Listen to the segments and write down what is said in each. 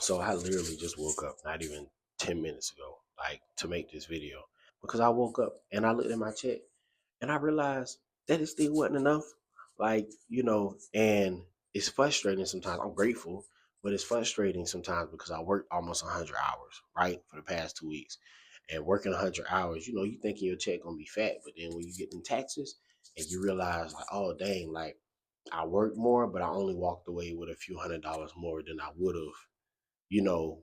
So I literally just woke up not even 10 minutes ago, like to make this video because I woke up and I looked at my check and I realized that it still wasn't enough. And it's frustrating sometimes. I'm grateful, but it's frustrating sometimes because I worked almost 100 hours, right, for the past 2 weeks. And working 100 hours, you thinking your check gonna be fat, but then when you get in taxes and you realize, like, oh, dang, like I worked more, but I only walked away with a few $100s more than I would have you know,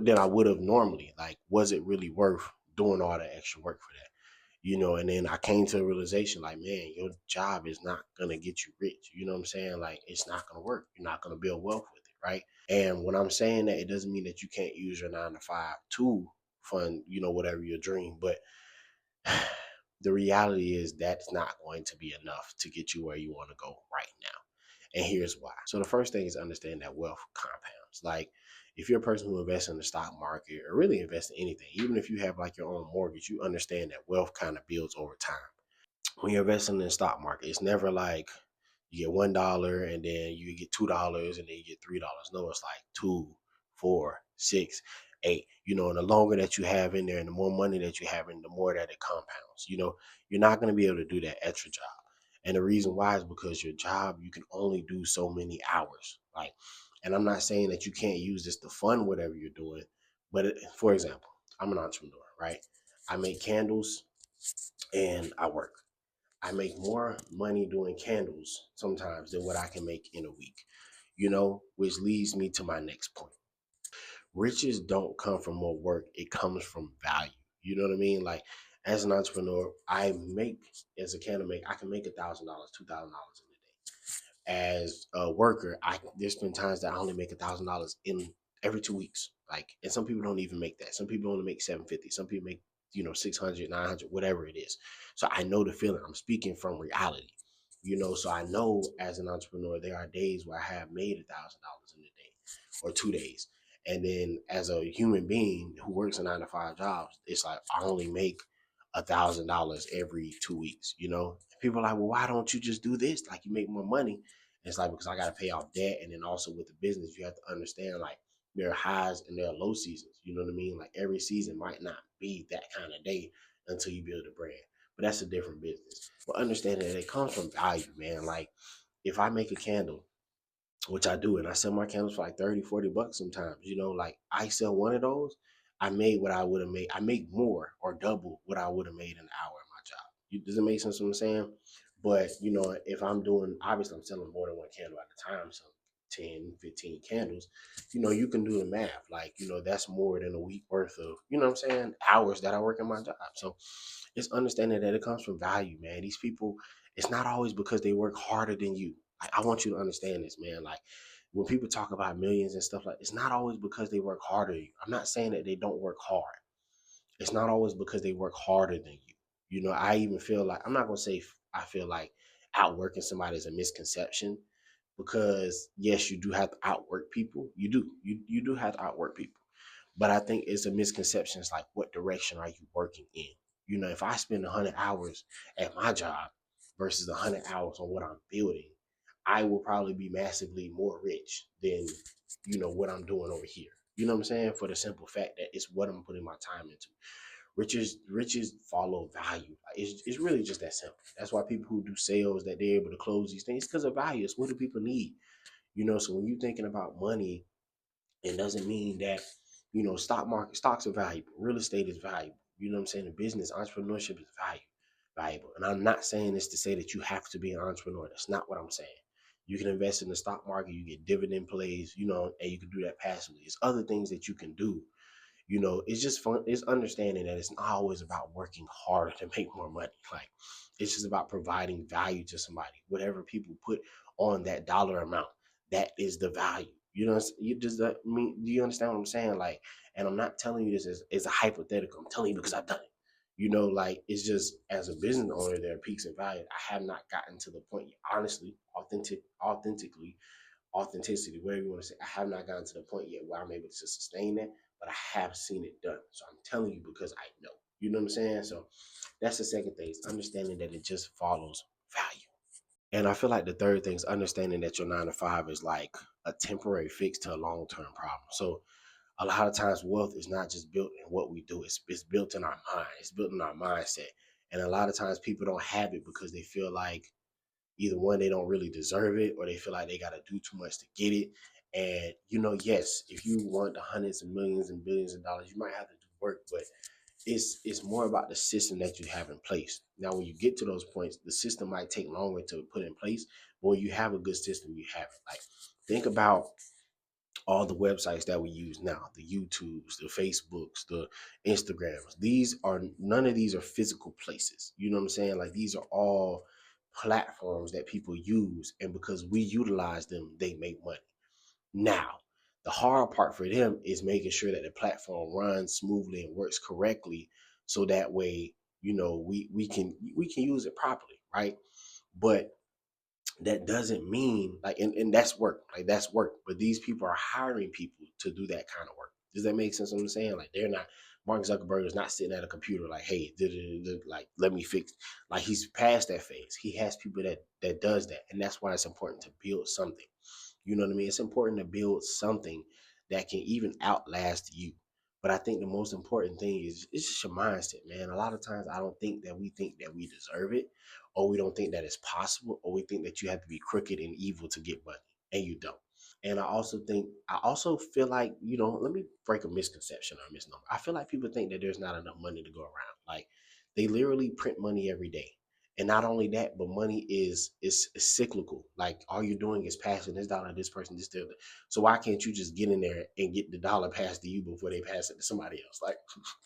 than I would have normally. Like, was it really worth doing all that extra work for that? And then I came to a realization, like, man, your job is not gonna get you rich. You know what I'm saying? Like, it's not gonna work. You're not gonna build wealth with it, right? And when I'm saying that, it doesn't mean that you can't use your 9 to 5 to fund, whatever your dream. But the reality is that's not going to be enough to get you where you want to go right now. And here's why. So the first thing is understand that wealth compounds. Like, if you're a person who invests in the stock market or really invest in anything, even if you have like your own mortgage, you understand that wealth kind of builds over time. When you're investing in the stock market, it's never like you get $1 and then you get $2 and then you get $3. No, it's like two, four, six, eight. And the longer that you have in there and the more money that you have in, the more that it compounds. You're not going to be able to do that at your job. And the reason why is because your job, you can only do so many hours. Like, and I'm not saying that you can't use this to fund whatever you're doing, but for example, I'm an entrepreneur, right? I make candles and I work. I make more money doing candles sometimes than what I can make in a week, which leads me to my next point. Riches don't come from more work, it comes from value. You know what I mean? Like, as an entrepreneur, as a candle maker, I can make $1,000, $2,000 in a day. As a worker, there's been times that I only make $1,000 in every 2 weeks. Like, and some people don't even make that. Some people only make 750. Some people make 600, 900, whatever it is. So I know the feeling. I'm speaking from reality. So I know as an entrepreneur, there are days where I have made $1,000 in a day or 2 days. And then as a human being who works a 9 to 5 jobs, it's like I only make $1,000 every 2 weeks. People are like, well, why don't you just do this? Like, you make more money. And it's like, because I got to pay off debt. And then also with the business, you have to understand, like, there are highs and there are low seasons. You know what I mean? Like, every season might not be that kind of day until you build a brand. But that's a different business. But understanding that it comes from value, man. Like, if I make a candle, which I do, and I sell my candles for like 30, $40 sometimes. Like, I sell one of those, I made what I would have made. I make more or double what I would have made an hour in my job. Does it make sense what I'm saying? But, if I'm doing, obviously I'm selling more than one candle at a time, so 10, 15 candles, you can do the math. Like, that's more than a week worth of, what I'm saying, hours that I work in my job. So it's understanding that it comes from value, man. These people, it's not always because they work harder than you. I want you to understand this, man. Like, when people talk about millions and stuff, like, it's not always because they work harder than you. I'm not saying that they don't work hard. It's not always because they work harder than you. I even feel like, I'm not gonna say I feel like outworking somebody is a misconception, because yes, you do have to outwork people. You do. You do have to outwork people. But I think it's a misconception. It's like, what direction are you working in? If I spend 100 hours at my job versus 100 hours on what I'm building, I will probably be massively more rich than, what I'm doing over here. You know what I'm saying? For the simple fact that it's what I'm putting my time into. Riches follow value. It's really just that simple. That's why people who do sales, that they're able to close these things, because of value. It's what do people need? So when you're thinking about money, it doesn't mean that, stocks are valuable, real estate is valuable. You know what I'm saying? The business, entrepreneurship is valuable. And I'm not saying this to say that you have to be an entrepreneur. That's not what I'm saying. You can invest in the stock market, you get dividend plays, and you can do that passively. It's other things that you can do. It's just fun. It's understanding that it's not always about working harder to make more money. Like, it's just about providing value to somebody. Whatever people put on that dollar amount, that is the value. You just, do you understand what I'm saying? Like, and I'm not telling you this as a hypothetical. I'm telling you because I've done it. Like, it's just, as a business owner, there are peaks and valleys. I have not gotten to the point yet. Honestly, authenticity, whatever you want to say. I have not gotten to the point yet where I'm able to sustain that, but I have seen it done. So I'm telling you because I know. You know what I'm saying? So that's the second thing, is understanding that it just follows value. And I feel like the third thing is understanding that your 9 to 5 is like a temporary fix to a long term problem. So a lot of times wealth is not just built in what we do, it's built in our mind, it's built in our mindset. And a lot of times people don't have it because they feel like either one, they don't really deserve it, or they feel like they got to do too much to get it. And yes, if you want the hundreds of millions and billions of dollars, you might have to do work, but it's more about the system that you have in place. Now, when you get to those points, the system might take longer to put in place, but when you have a good system, you have it. Like, think about all the websites that we use now, the YouTubes, the Facebooks, the Instagrams. None of these are physical places. You know what I'm saying? Like, these are all platforms that people use, and because we utilize them, they make money. Now, the hard part for them is making sure that the platform runs smoothly and works correctly, so that way, we can use it properly, right? But that doesn't mean like, and that's work, like that's work, but these people are hiring people to do that kind of work. Does that make sense what I'm saying? Like, they're not, Mark Zuckerberg is not sitting at a computer like, hey, like, let me fix, like, he's past that phase. He has people that does that, and that's why it's important to build something. You know what I mean? It's important to build something that can even outlast you. But I think the most important thing is it's just your mindset, man. A lot of times I don't think that we deserve it, or we don't think that it's possible, or we think that you have to be crooked and evil to get money, and you don't. And I also feel like, let me break a misconception or a misnomer. I feel like people think that there's not enough money to go around. Like, they literally print money every day. And not only that, but money is cyclical. Like, all you're doing is passing this dollar to this person, this, that. So why can't you just get in there and get the dollar passed to you before they pass it to somebody else? Like,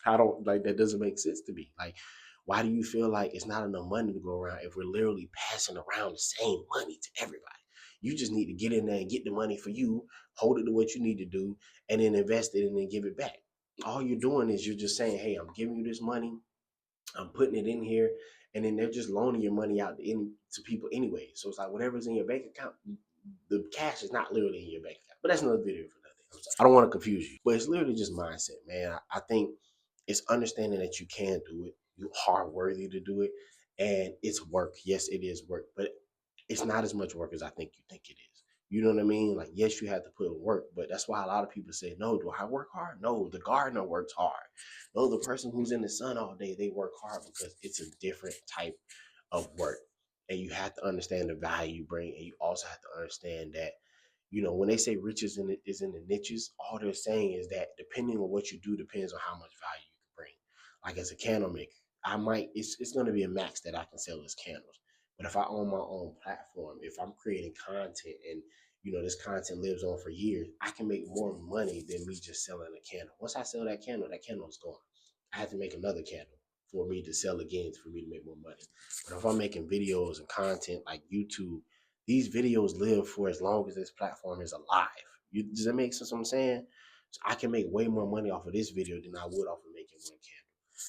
I don't, like, that doesn't make sense to me. Like, why do you feel like it's not enough money to go around if we're literally passing around the same money to everybody? You just need to get in there and get the money for you, hold it to what you need to do, and then invest it and then give it back. All you're doing is you're just saying, hey, I'm giving you this money, I'm putting it in here, and then they're just loaning your money out to people anyway. So it's like whatever's in your bank account, the cash is not literally in your bank account. But that's another video for another day. I don't want to confuse you, but it's literally just mindset, man. I think it's understanding that you can do it, you are worthy to do it, and it's work. Yes, it is work, but it's not as much work as I think you think it is. You know what I mean? Like, yes, you have to put in work, but that's why a lot of people say, no, do I work hard? No, the gardener works hard. No, the person who's in the sun all day, they work hard because it's a different type of work. And you have to understand the value you bring. And you also have to understand that, when they say riches is in the niches, all they're saying is that depending on what you do depends on how much value you can bring. Like, as a candle maker, it's going to be a max that I can sell as candles. But if I own my own platform, if I'm creating content and this content lives on for years, I can make more money than me just selling a candle. Once I sell that candle is gone. I have to make another candle for me to sell again for me to make more money. But if I'm making videos and content like YouTube, these videos live for as long as this platform is alive. Does that make sense what I'm saying? So I can make way more money off of this video than I would off of making one candle.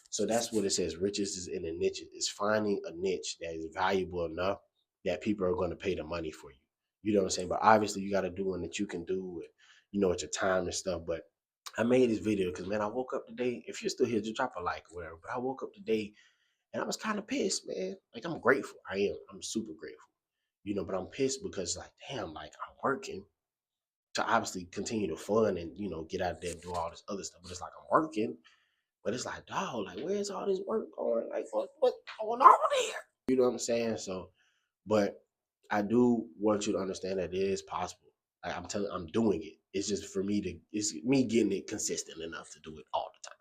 So that's what it says. Riches is in a niche. It's finding a niche that is valuable enough that people are going to pay the money for you. You know what I'm saying? But obviously you got to do one that you can do with, with your time and stuff. But I made this video because, man, I woke up today. If you're still here, just drop a like or whatever. But I woke up today and I was kind of pissed, man. Like, I'm grateful. I am. I'm super grateful. But I'm pissed because, like, damn, like, I'm working to obviously continue to fund and, get out there and do all this other stuff. But it's like I'm working, but it's like, dog, like, where's all this work going? Like, what's going on here? You know what I'm saying? So, but I do want you to understand that it is possible. Like, I'm telling, I'm doing it. It's just for me it's me getting it consistent enough to do it all the time.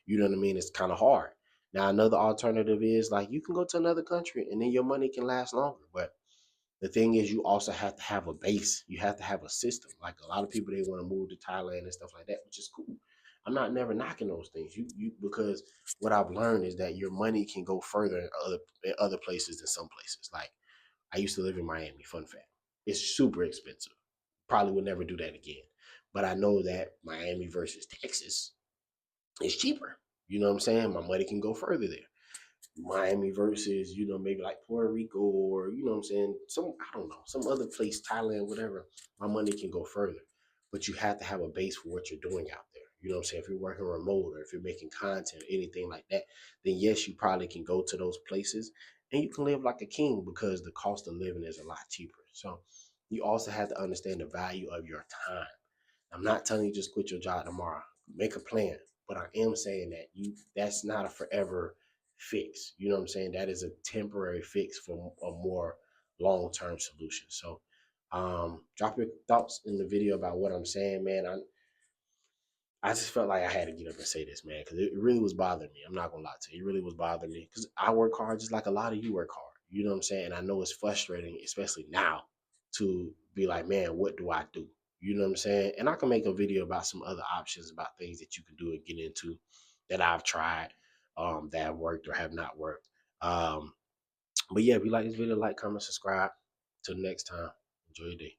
You know what I mean? It's kind of hard. Now, another alternative is like you can go to another country and then your money can last longer. But the thing is, you also have to have a base. You have to have a system. Like, a lot of people, they want to move to Thailand and stuff like that, which is cool. I'm not never knocking those things. You because what I've learned is that your money can go further in other places than some places. Like, I used to live in Miami. Fun fact, it's super expensive. Probably would never do that again. But I know that Miami versus Texas is cheaper. You know what I'm saying? My money can go further there. Miami versus, maybe like Puerto Rico, or, what I'm saying, I don't know, some other place, Thailand, whatever, my money can go further. But you have to have a base for what you're doing out there. You know what I'm saying? If you're working remote or if you're making content or anything like that, then yes, you probably can go to those places and you can live like a king because the cost of living is a lot cheaper. So you also have to understand the value of your time. I'm not telling you just quit your job tomorrow. Make a plan. But I am saying that that's not a forever fix. You know what I'm saying? That is a temporary fix for a more long-term solution. So drop your thoughts in the video about what I'm saying, man. I just felt like I had to get up and say this, man, because it really was bothering me. I'm not gonna lie to you. It really was bothering me because I work hard just like a lot of you work hard. You know what I'm saying? And I know it's frustrating, especially now, to be like, man, what do I do? You know what I'm saying? And I can make a video about some other options about things that you can do and get into that I've tried, that have worked or have not worked. But yeah, if you like this video, like, comment, subscribe. Till next time, enjoy your day.